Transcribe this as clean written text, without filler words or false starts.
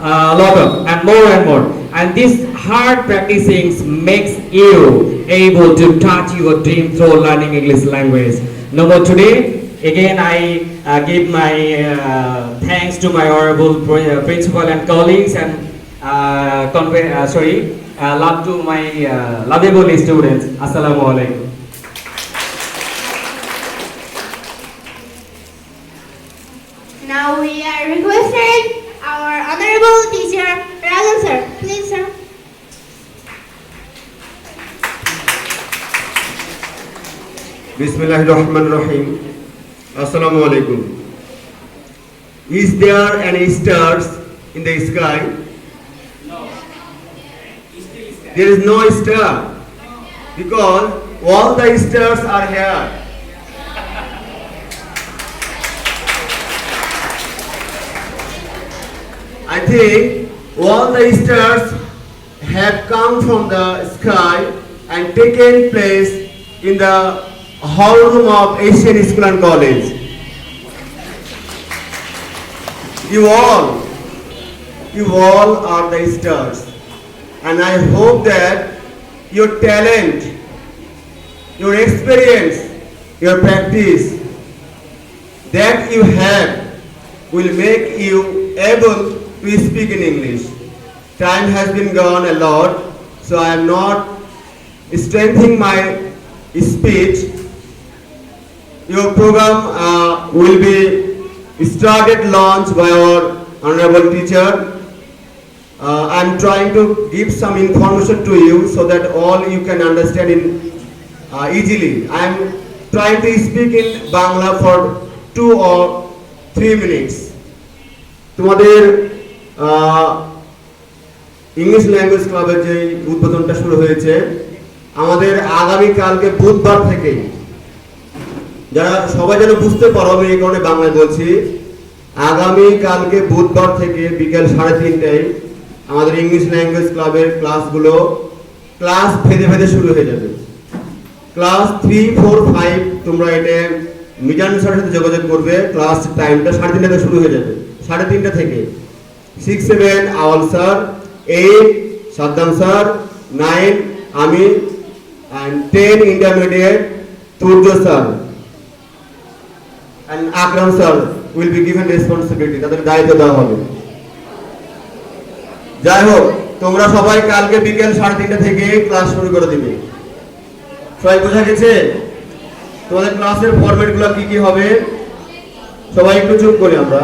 a lot of and more. And this hard practicing makes you able to touch your dream through learning English language. No more today. Again, I give my thanks to my honorable principal and colleagues, and love to my lovable students. Assalamu alaikum. Now we are requesting our honorable teacher, Rajan sir. Please, sir. Bismillahirrahmanirrahim. Assalamu alaikum. Is there any stars in the sky? No. There is no star because all the stars are here. I think all the stars have come from the sky and taken place in the hall room of Asian School and College. You all are the stars, and I hope that your talent, your experience, your practice that you have will make you able to speak in English. Time has been gone a lot, so I am not strengthening my speech. Your program will be started launched by our honorable teacher. I am trying to give some information to you so that all you can understand easily. I am trying to speak in Bangla for 2 or 3 minutes. তোমাদের English language ক্লাবের যে উদ্বোধনটা শুরু হয়েছে আমাদের আগামী কালকে বুধবার থেকে, যারা সবাই যেন বুঝতে পারো আমি এই কারণে বাংলায় বলছি, আগামী কালকে বুধবার থেকে বিকেল 3:30টায় আমাদের ইংলিশ ল্যাঙ্গুয়েজ ক্লাবের ক্লাসগুলো ক্লাস ভেদে ভেদে শুরু হয়ে যাবে। ক্লাস 3, 4, 5 তোমরা এটা মিজান স্যারের সাথে যোগাযোগ করবে। ক্লাস টাইমটা 3:30 থেকে শুরু হয়ে যাবে, 3:30 থেকে। 6, 7 আওয়াল স্যার, 8 সাদ্দাম স্যার, 9 আমি, and 10 intermediate Turjo sir and Akram sir will be given responsibility, তাদের দায়িত্ব দেওয়া হবে। যাই হোক, তোমরা সবাই কালকে বিকেল 3:30 থেকে ক্লাস শুরু করে দিবে। সবাই বোঝা গেছে? তোমাদের ক্লাসের ফরম্যাটগুলো কি কি হবে সবাই একটু চুপ করি আমরা।